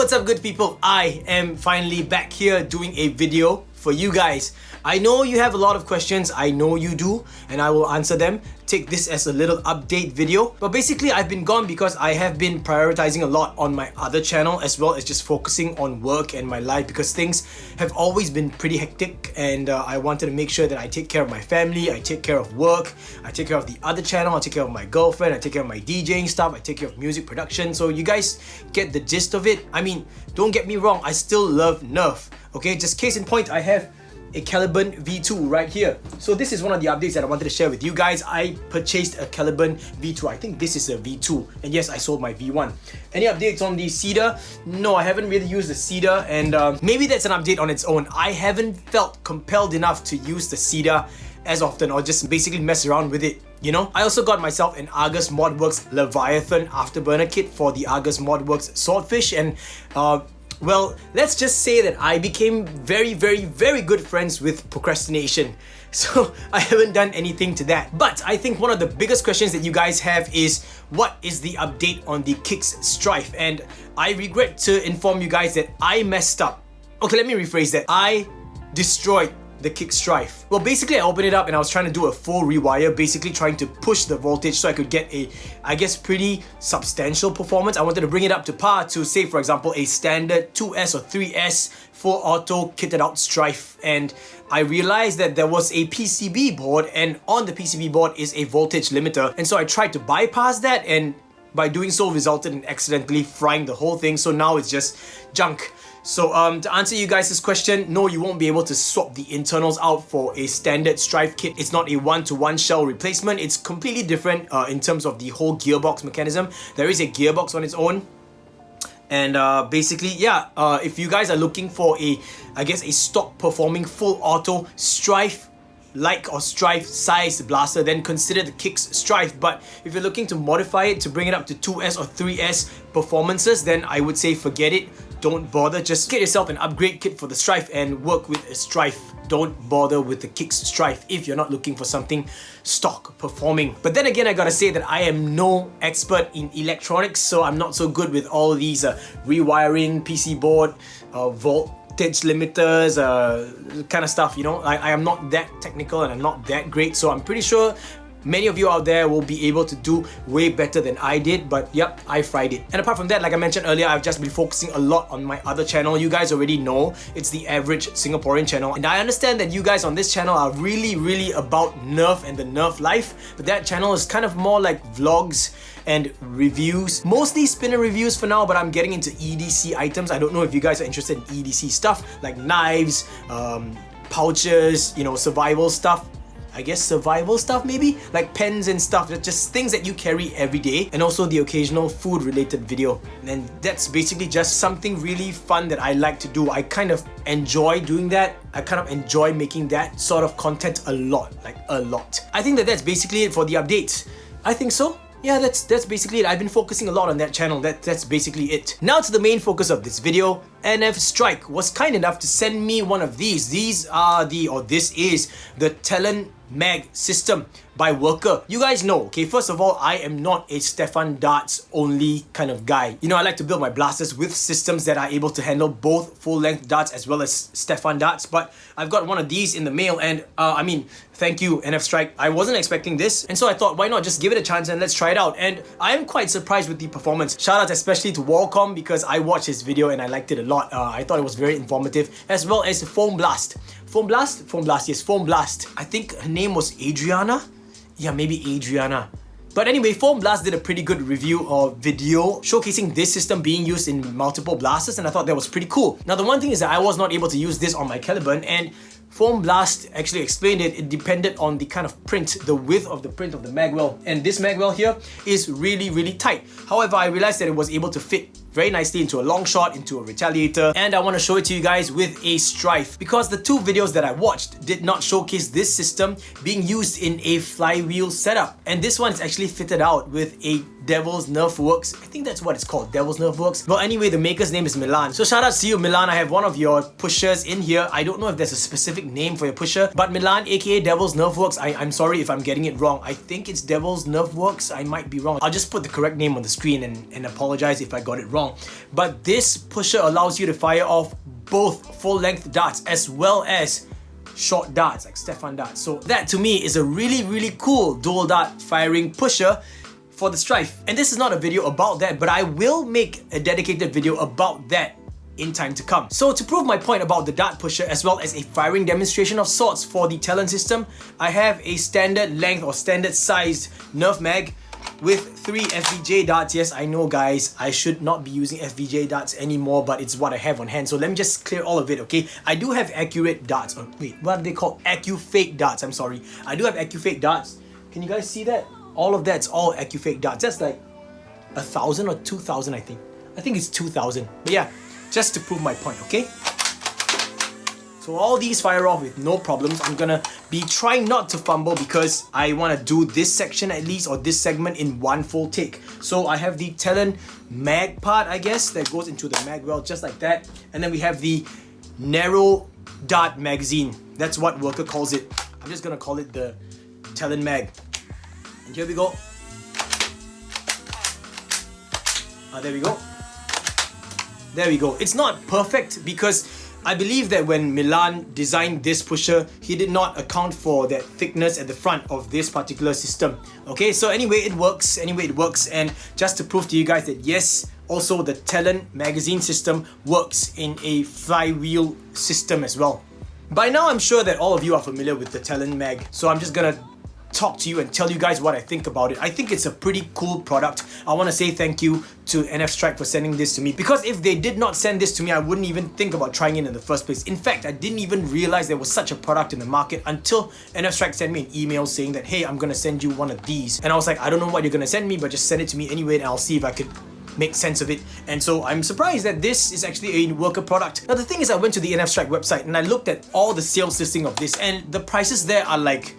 What's up, good people? I am finally back here doing a video for you guys. I know you have a lot of questions, I know you do, and I will answer them. Take this as a little update video. But basically, I've been gone because I have been prioritizing a lot on my other channel, as well as just focusing on work and my life, because things have always been pretty hectic, and I wanted to make sure that I take care of my family, I take care of work, I take care of the other channel, I take care of my girlfriend, I take care of my DJing stuff, I take care of music production. So you guys get the gist of it. I mean, don't get me wrong, I still love Nerf. Okay, just case in point, I have a Caliban V2 right here. So this is one of the updates that I wanted to share with you guys. I purchased a Caliban V2. I think this is a V2, and yes, I sold my V1. Any updates on the Cedar? No, I haven't really used the Cedar, and maybe that's an update on its own. I haven't felt compelled enough to use the Cedar as often, or just basically mess around with it. You know, I also got myself an Argus Modworks Leviathan Afterburner kit for the Argus Modworks Swordfish, and well, let's just say that I became very good friends with procrastination. So I haven't done anything to that. But I think one of the biggest questions that you guys have is, what is the update on the Kicks Strife? And I regret to inform you guys that I messed up. Okay, let me rephrase that. I destroyed the Kick Strife. Well, basically I opened it up and I was trying to do a full rewire, basically trying to push the voltage so I could get a, I guess, pretty substantial performance. I wanted to bring it up to par to, say for example, a standard 2S or 3S full auto kitted out Strife, and I realized that there was a PCB board, and on the PCB board is a voltage limiter, and so I tried to bypass that, and by doing so resulted in accidentally frying the whole thing, so now it's just junk. So to answer you guys' question, no, you won't be able to swap the internals out for a standard Strife kit. It's not a one-to-one shell replacement. It's completely different in terms of the whole gearbox mechanism. There is a gearbox on its own. And basically, yeah, if you guys are looking for I guess a stock performing full auto Strife or Strife size blaster, then consider the Kicks Strife. But if you're looking to modify it to bring it up to 2S or 3S performances, then I would say forget it. Don't bother, just get yourself an upgrade kit for the Strife and work with a Strife. Don't bother with the Kicks Strife if you're not looking for something stock performing. But then again, I gotta say that I am no expert in electronics, so I'm not so good with all these rewiring, PC board, voltage limiters, kind of stuff, you know. I am not that technical and I'm not that great, so I'm pretty sure many of you out there will be able to do way better than I did, but yep, I fried it. And apart from that, like I mentioned earlier, I've just been focusing a lot on my other channel. You guys already know it's the Average Singaporean channel, and I understand that you guys on this channel are really about Nerf and the Nerf life, but that channel is kind of more like vlogs and reviews, mostly spinner reviews for now, but I'm getting into EDC items. I don't know if you guys are interested in EDC stuff like knives, pouches, you know, survival stuff. I guess survival stuff, maybe like pens and stuff, just things that you carry every day, and also the occasional food related video. And that's basically just something really fun that I like to do. I kind of enjoy doing that. I kind of enjoy making that sort of content a lot, like a lot. I think that that's basically it for the updates. I think so. Yeah, that's basically it. I've been focusing a lot on that channel. That's basically it. Now to the main focus of this video. NFStrike was kind enough to send me one of these. This is the Talon Mag system by Worker. You guys know, okay, first of all, I am not a Stefan darts only kind of guy. You know, I like to build my blasters with systems that are able to handle both full-length darts as well as Stefan darts, but I've got one of these in the mail, and I mean, thank you, NFStrike. I wasn't expecting this, and so I thought, why not just give it a chance and let's try it out. And I am quite surprised with the performance. Shout out especially to Wallcom, because I watched his video and I liked it a lot. I thought it was very informative, as well as Foam Blast. Foam Blast? Foam Blast, yes, Foam Blast. I think her name was Adriana? Yeah, maybe Adriana. But anyway, Foam Blast did a pretty good review or video showcasing this system being used in multiple blasters, and I thought that was pretty cool. Now the one thing is that I was not able to use this on my Caliban, and Foam Blast actually explained it. It depended on the kind of print, the width of the print of the magwell. And this magwell here is really tight. However, I realized that it was able to fit very nicely into a long shot, into a retaliator, and I want to show it to you guys with a Strife, because the two videos that I watched did not showcase this system being used in a flywheel setup, and this one is actually fitted out with a Devil's Nerf Works. I think that's what it's called, Devil's Nerf Works. Well, anyway, the maker's name is Milan. So shout out to you, Milan. I have one of your pushers in here. I don't know if there's a specific name for your pusher, but Milan, aka Devil's Nerf Works, I'm sorry if I'm getting it wrong. I think it's Devil's Nerf Works. I might be wrong. I'll just put the correct name on the screen and apologize if I got it wrong. wrong. But this pusher allows you to fire off both full-length darts as well as short darts like Stefan darts. So that to me is a really cool dual dart firing pusher for the Strife. And this is not a video about that, but I will make a dedicated video about that in time to come. So to prove my point about the dart pusher as well as a firing demonstration of sorts for the Talon system, I have a standard length or standard sized Nerf mag with 3 FVJ darts. Yes, I know guys, I should not be using FVJ darts anymore, but it's what I have on hand. So let me just clear all of it, okay? I do have accurate darts. Oh, wait, what are they called? AccuFake darts, I'm sorry. I do have AccuFake darts. Can you guys see that? All of that's all AccuFake darts. That's like 1,000 or 2,000, I think. I think it's 2,000. But yeah, just to prove my point, okay? So all these fire off with no problems. I'm gonna be trying not to fumble because I want to do this section at least, or this segment, in one full take. So I have the Talon Mag part, I guess, that goes into the mag well, just like that. And then we have the narrow dart magazine. That's what Worker calls it. I'm just gonna call it the Talon Mag. And here we go. There we go. There we go. It's not perfect because I believe that when Milan designed this pusher, he did not account for that thickness at the front of this particular system. Okay, so anyway, it works. And just to prove to you guys that yes, also the Talon magazine system works in a flywheel system as well. By now, I'm sure that all of you are familiar with the Talon Mag, so I'm just gonna talk to you and tell you guys what I think about it. I think it's a pretty cool product. I want to say thank you to NFStrike for sending this to me, because if they did not send this to me, I wouldn't even think about trying it in the first place. In fact, I didn't even realize there was such a product in the market until NFStrike sent me an email saying that, hey, I'm gonna send you one of these. And I was like, I don't know what you're gonna send me, but just send it to me anyway and I'll see if I could make sense of it. And so I'm surprised that this is actually a worker product. Now the thing is, I went to the NFStrike website and I looked at all the sales listing of this, and the prices there are like,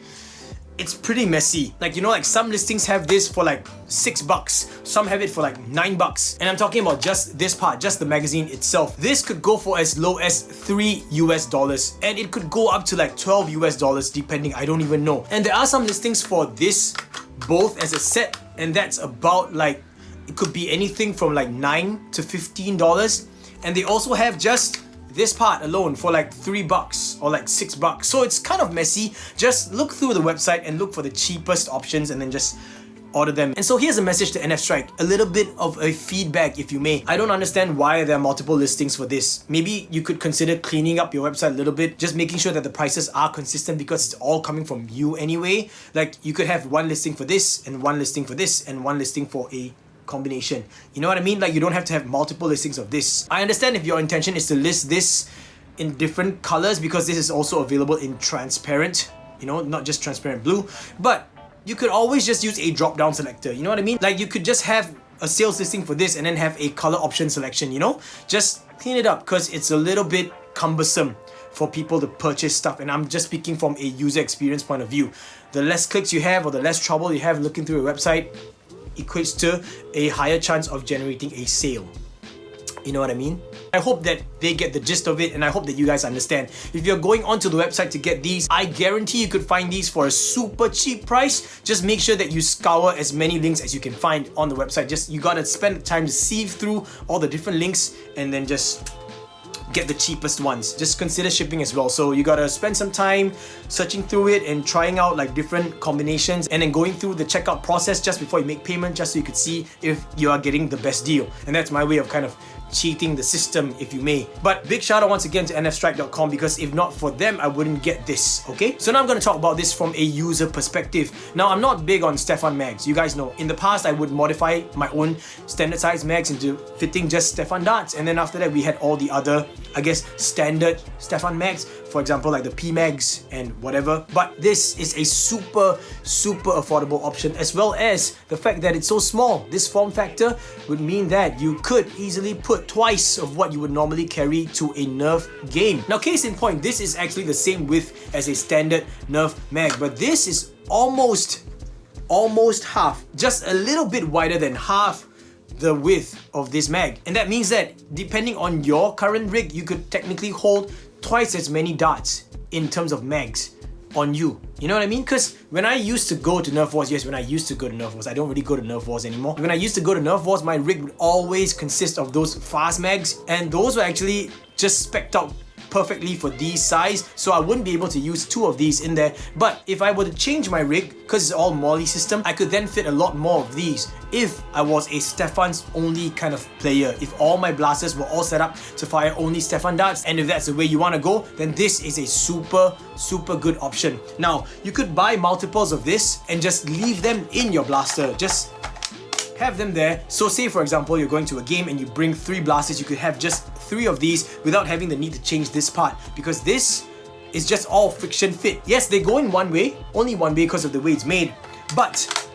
it's pretty messy. Like, you know, like some listings have this for like $6, some have it for like $9. And I'm talking about just this part, just the magazine itself. This could go for as low as $3 US, and it could go up to like $12 US depending, I don't even know. And there are some listings for this both as a set, and that's about like, it could be anything from like $9 to $15. And they also have just this part alone for like $3 or like $6. So it's kind of messy. Just look through the website and look for the cheapest options and then just order them. And so here's a message to NFStrike, a little bit of a feedback if you may. I don't understand why there are multiple listings for this. Maybe you could consider cleaning up your website a little bit, just making sure that the prices are consistent, because it's all coming from you anyway. Like, you could have one listing for this and one listing for this and one listing for a combination. You know what I mean? Like, you don't have to have multiple listings of this. I understand if your intention is to list this in different colors, because this is also available in transparent, you know, not just transparent blue, but you could always just use a drop down selector. You know what I mean? Like, you could just have a sales listing for this and then have a color option selection, you know? Just clean it up, because it's a little bit cumbersome for people to purchase stuff. And I'm just speaking from a user experience point of view. The less clicks you have, or the less trouble you have looking through a website, equates to a higher chance of generating a sale. You know what I mean? I hope that they get the gist of it, and I hope that you guys understand. If you're going onto the website to get these, I guarantee you could find these for a super cheap price. Just make sure that you scour as many links as you can find on the website. You gotta spend the time to sieve through all the different links and then just get the cheapest ones. Just consider shipping as well. So you gotta spend some time searching through it and trying out like different combinations, and then going through the checkout process just before you make payment, just so you could see if you are getting the best deal. And that's my way of kind of cheating the system, if you may. But big shout out once again to NFStrike.com, because if not for them, I wouldn't get this, okay? So now I'm gonna talk about this from a user perspective. Now, I'm not big on Stefan mags. You guys know, in the past, I would modify my own standard size mags into fitting just Stefan darts. And then after that, we had all the other, I guess, standard Stefan mags. For example, like the P mags and whatever. But this is a super affordable option, as well as the fact that it's so small. This form factor would mean that you could easily put twice of what you would normally carry to a Nerf game. Now, case in point, this is actually the same width as a standard Nerf mag, but this is almost half, just a little bit wider than half the width of this mag. And that means that depending on your current rig, you could technically hold twice as many darts in terms of mags on you. You know what I mean? Because when I used to go to Nerf Wars, yes, when I used to go to Nerf Wars, I don't really go to Nerf Wars anymore. When I used to go to Nerf Wars, my rig would always consist of those fast mags, and those were actually just spec'd out perfectly for these size, so I wouldn't be able to use 2 of these in there. But if I were to change my rig, because it's all molly system, I could then fit a lot more of these if I was a Stefan's only kind of player. If all my blasters were all set up to fire only Stefan darts, and if that's the way you want to go, then this is a super good option. Now, you could buy multiples of this and just leave them in your blaster. Just have them there. So say for example, you're going to a game and you bring 3 blasters, you could have just 3 of these without having the need to change this part, because this is just all friction fit. Yes, they go in one way, only one way because of the way it's made, but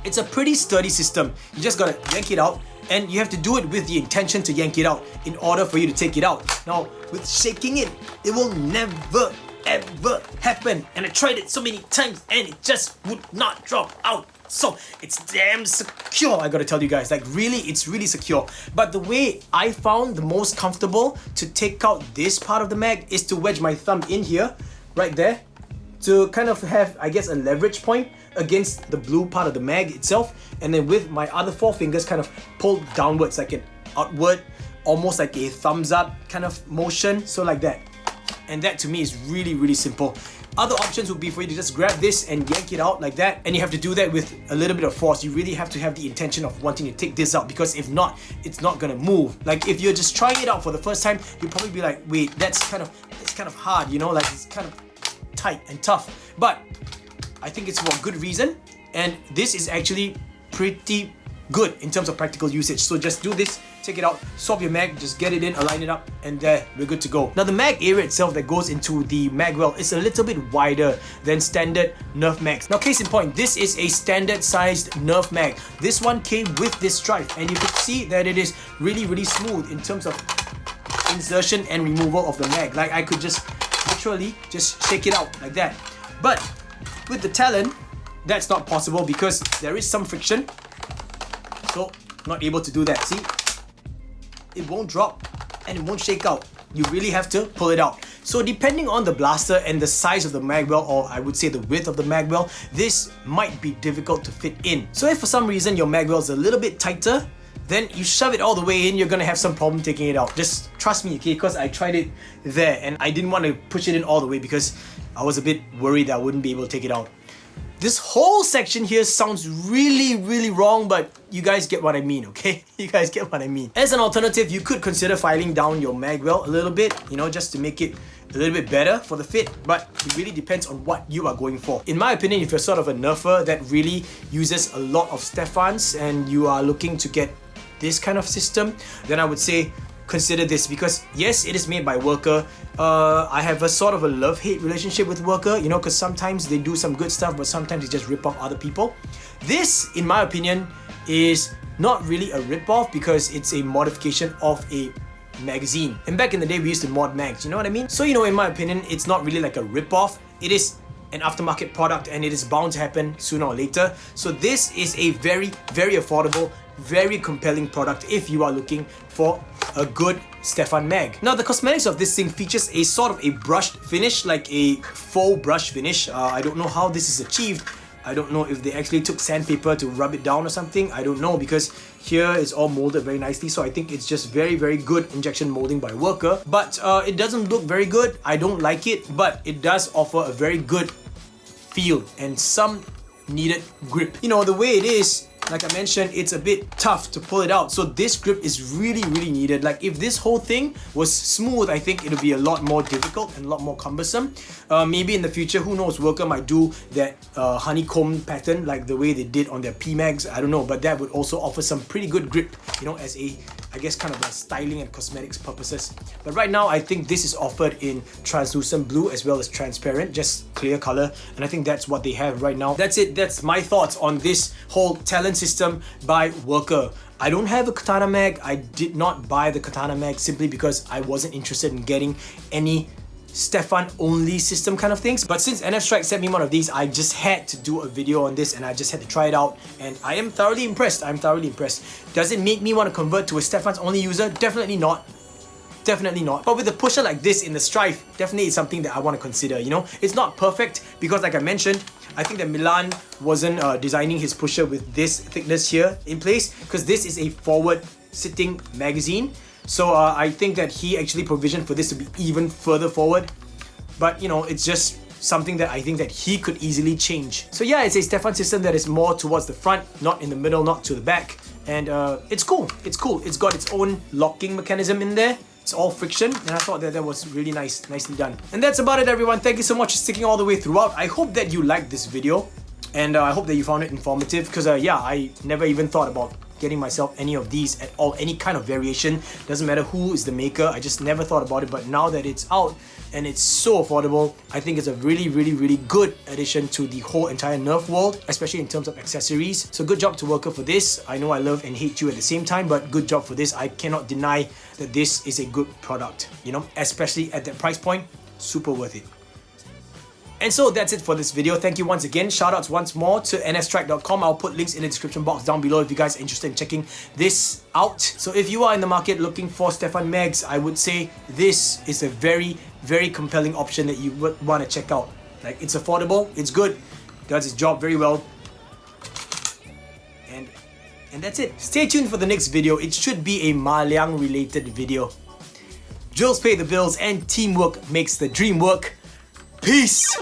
it's a pretty sturdy system. You just gotta yank it out, and you have to do it with the intention to yank it out in order for you to take it out. Now, with shaking it, it will never ever happen, and I tried it so many times and it just would not drop out. So it's damn secure, I gotta tell you guys. Like really, it's really secure. But the way I found the most comfortable to take out this part of the mag is to wedge my thumb in here, right there, to kind of have, I guess, a leverage point against the blue part of the mag itself, and then with my other 4 fingers kind of pulled downwards, like an outward, almost like a thumbs up kind of motion, so like that. And that to me is really simple. Other options would be for you to just grab this and yank it out like that, and you have to do that with a little bit of force. You really have to have the intention of wanting to take this out, because if not, it's not gonna move. Like if you're just trying it out for the first time, you'll probably be like, wait, that's kind of hard, you know, like it's kind of tight and tough. But I think it's for a good reason, and this is actually pretty good in terms of practical usage. So just do this, take it out, swap your mag, just get it in, align it up, and there, we're good to go. Now the mag area itself that goes into the mag well is a little bit wider than standard Nerf mags. Now case in point, this is a standard sized Nerf mag. This one came with this strife, and you can see that it is really smooth in terms of insertion and removal of the mag. Like I could just literally just shake it out like that. But with the Talon, that's not possible because there is some friction. So, not able to do that. See? It won't drop and it won't shake out. You really have to pull it out. So depending on the blaster and the size of the mag well, or I would say the width of the mag well, this might be difficult to fit in. So if for some reason your mag well is a little bit tighter, then you shove it all the way in, you're gonna have some problem taking it out. Just trust me, okay? Because I tried it there and I didn't want to push it in all the way because I was a bit worried that I wouldn't be able to take it out. This whole section here sounds really wrong, but you guys get what I mean, okay? You guys get what I mean. As an alternative, you could consider filing down your mag well a little bit, you know, just to make it a little bit better for the fit, but it really depends on what you are going for. In my opinion, if you're sort of a nerfer that really uses a lot of Stefans and you are looking to get this kind of system, then I would say consider this, because yes, it is made by Worker. I have a sort of a love-hate relationship with Worker, you know, because sometimes they do some good stuff, but sometimes they just rip off other people. This, in my opinion, is not really a rip-off because it's a modification of a magazine. And back in the day, we used to mod mags, you know what I mean? So, you know, in my opinion, it's not really like a rip-off. It is an aftermarket product and it is bound to happen sooner or later. So this is a very affordable, very compelling product if you are looking for a good Stefan mag. Now the cosmetics of this thing features a sort of a brushed finish, like a faux brush finish. I don't know how this is achieved. I don't know if they actually took sandpaper to rub it down or something. I don't know, because here it's all molded very nicely. So I think it's just very good injection molding by Worker. But it doesn't look very good. I don't like it, but it does offer a very good feel and some needed grip. You know, the way it is, like I mentioned, it's a bit tough to pull it out. So this grip is really needed. Like if this whole thing was smooth, I think it would be a lot more difficult and a lot more cumbersome. Maybe in the future, who knows, Worker might do that honeycomb pattern like the way they did on their P-Mags. I don't know, but that would also offer some pretty good grip, you know, as a, I guess, kind of like styling and cosmetics purposes. But right now, I think this is offered in translucent blue as well as transparent, just clear color. And I think that's what they have right now. That's it. That's my thoughts on this whole Talon system by Worker. I don't have a Katana mag. I did not buy the Katana mag simply because I wasn't interested in getting any Stefan only system kind of things. But since NFStrike sent me one of these, I just had to do a video on this and I just had to try it out, and I am thoroughly impressed. I'm thoroughly impressed. Does it make me want to convert to a Stefan's only user? Definitely not. Definitely not. But with a pusher like this in the Strife, definitely it's something that I want to consider, you know? It's not perfect because like I mentioned, I think that Milan wasn't designing his pusher with this thickness here in place because this is a forward sitting magazine. So I think that he actually provisioned for this to be even further forward. But you know, it's just something that I think that he could easily change. So yeah, it's a Stefan system that is more towards the front, not in the middle, not to the back. And it's cool, it's cool. It's got its own locking mechanism in there. It's all friction, and I thought that that was really nicely done. And that's about it, everyone. Thank you so much for sticking all the way throughout. I hope that you liked this video, and I hope that you found it informative, because yeah, I never even thought about getting myself any of these at all, any kind of variation. Doesn't matter who is the maker, I just never thought about it. But now that it's out and it's so affordable, I think it's a really good addition to the whole entire Nerf world, especially in terms of accessories. So good job to Worker for this. I know I love and hate you at the same time, but good job for this. I cannot deny that this is a good product, you know, especially at that price point. Super worth it. And so that's it for this video. Thank you once again. Shoutouts once more to NFStrike.com. I'll put links in the description box down below if you guys are interested in checking this out. So if you are in the market looking for Stefan Mags, I would say this is a very compelling option that you would want to check out. Like, it's affordable, it's good, does its job very well. And that's it. Stay tuned for the next video. It should be a Maliang related video. Drills pay the bills and teamwork makes the dream work. Peace!